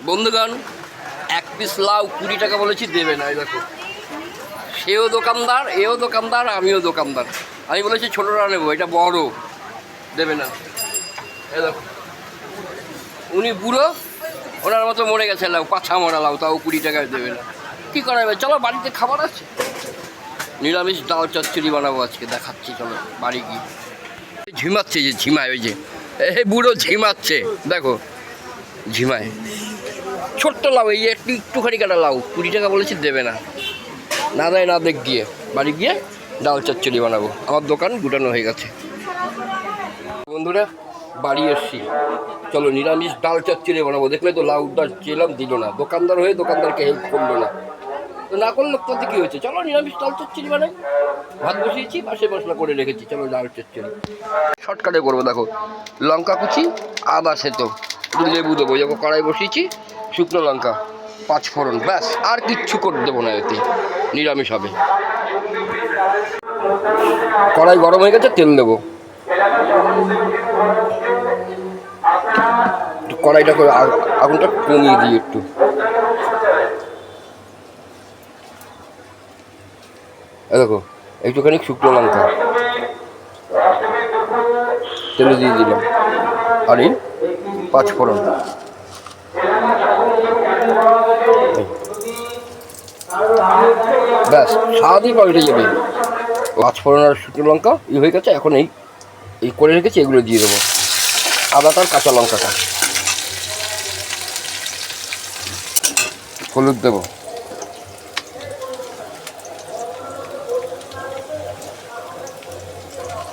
বন্ধুগণ, এক পিস লাউ 20 টাকা বলেছি, দেবে না। এই দেখো, সেও দোকানদার, এও দোকানদার, আমিও দোকানদার। আমি বলেছি ছোটোটা নেবো, এটা বড়, দেবে না। এই দেখো, উনি বুড়ো, ওনার মতো মরে গেছে লাউ, পাছা মরা লাউ, তাও 20 টাকায় দেবে না। কী করা যাবে, চলো বাড়িতে খাবার আছে। নিরামিষ ডাল চচ্চড়ি বানাবো আজকে, দেখাচ্ছি, চলো বাড়ি গিয়ে। ঝিমাচ্ছে, যে ঝিমায়, ওই যে বুড়ো ঝিমাচ্ছে, দেখো ঝিমায়। ছোট্ট লাউ, এই একটুখানি কাটা লাউ, 20 টাকা বলেছি, দেবে না। না দেয় না, দেখ গিয়ে বাড়ি গিয়ে ডাল চচ্চড়ি বানাবো। আমার দোকান গুটানো হয়ে গেছে। বন্ধুরা, বাড়ি এসছি, চলো নিরামিষ ডাল চচ্চড়ি বানাবো। দেখলে তো লাউটা চেলাম, দিল না। দোকানদার হয়ে দোকানদারকে হেল্প করলো না, তো না করলে তাতে কী হয়েছে, চলো নিরামিষ ডাল চচ্চড়ি বানাই। ভাত বসিয়েছি, পাশে মশলা করে রেখেছি, চলো ডাল চচ্চড়ি শর্টকাটে করবো। দেখো, লঙ্কা কুচি, আদা সেতো, একটু লেবু দেবো, যাবো কড়াই বসিয়েছি, শুকনো লঙ্কা, 5 ফোড়ন, ব্যাস, আর কিচ্ছু করে দেবো না, এতে নিরামিষ হবে। কড়াই গরম হয়ে গেছে, তেল দেবো। কড়াইটা করে আগুনটা কমিয়ে দিই একটু। দেখো, একটুখানি শুকনো লঙ্কা তেলে দিয়ে দিলাম, আর এই 5 ফোড়ন। ব্যাস, স্বাদই পাল্টে যাবে। 5 ফোড়ন আর শুকনো লঙ্কা হয়ে গেছে। এখন এই করে রেখেছি, এগুলো দিয়ে দেবো। আদাটা আর কাঁচা লঙ্কাটা, হলুদ দেবো,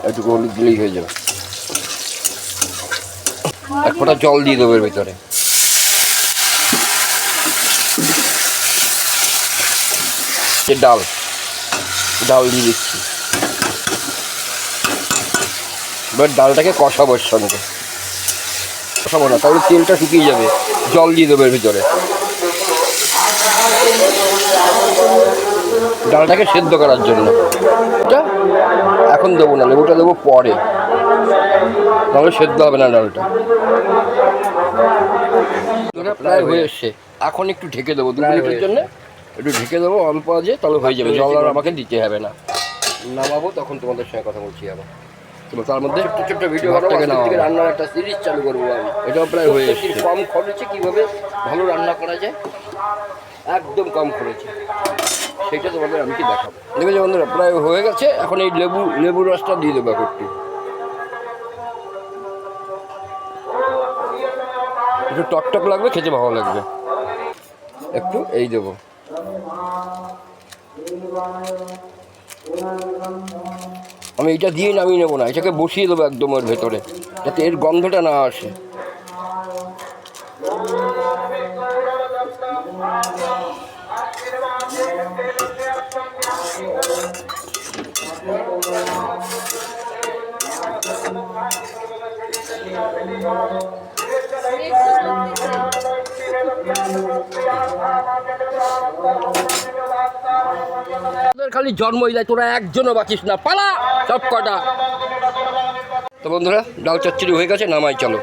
একটু হলুদ দিলেই হয়ে যাবে। এক ফোঁটা জল দিয়ে দেবো এর ভিতরে। ডাল দিয়ে দিচ্ছি। এবার ডালটাকে কষাবো, এর সঙ্গে কষাবো না, তাহলে তেলটা শুকিয়ে যাবে। জল দিয়ে দেবো এর ভিতরে, ডালটাকে সেদ্ধ করার জন্য। এটা এখন দেবো না, লেবুটা দেবো পরে, তাহলে সেদ্ধ হবে না ডালটা। প্রায় হয়ে এসছে, এখন একটু ঢেকে দেবো 2 মিনিটের জন্য, একটু ঢেকে দেবো অল্প আছে, তাহলে হয়ে যাবে। জল আর আমাকে দিতে হবে না। নামাবো, তখন তোমাদের সঙ্গে কথা বলছি আবার। তার মধ্যে ছোট্ট ভিডিও থেকে রান্নার একটা সিরিজ চালু করবো আমি। এটাও প্রায় হয়ে এসছে। কম খরচে কীভাবে ভালো রান্না করা যায়, একদম কম খরচে, সেটা তোমাদের আমি কি দেখাবো। দেখেছো বন্ধুরা, প্রায় হয়ে গেছে। এখন এই লেবুর রসটা দিয়ে দেবো একটু টক লাগবে, খেতে ভালো লাগবে। একটু এই দেবো। আমি এটা দিয়ে নামিয়ে নেবো না, এটাকে বসিয়ে দেবো একদম ওর ভেতরে, যাতে এর গন্ধটা না আসে। খালি জন্মই দেয়, তোরা একজনও বাঁচিস না, পালা সব কটা। তো বন্ধুরা, ডাল চচ্চড়ি হয়ে গেছে, নামাই চলো।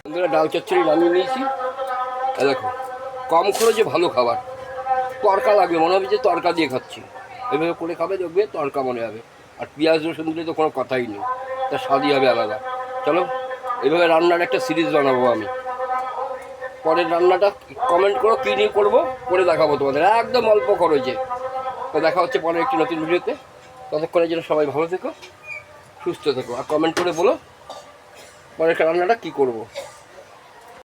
বন্ধুরা, ডাল চচ্চড়ি নামিয়ে নিয়েছি। দেখো, কম খরচে ভালো খাবার। তরকা লাগবে, মনে হবে যে তরকা দিয়ে খাচ্ছি। এভাবে করে খাবে, দেখবে তরকা মনে হবে। আর পেঁয়াজ রসুন দিলে তো কোনো কথাই নেই, তার স্বাদই হবে আলাদা। চলো, এভাবে রান্নার একটা সিরিজ বানাবো আমি। পরের রান্নাটা কমেন্ট করো, কী নিয়ে করবো, করে দেখাবো তোমাদের, একদম অল্প খরচে। তো দেখা হচ্ছে পরের একটি নতুন ভিডিওতে। ততক্ষণের জন্য সবাই ভালো থেকো, সুস্থ থেকো, আর কমেন্ট করে বলো পরের রান্নাটা কী করবো।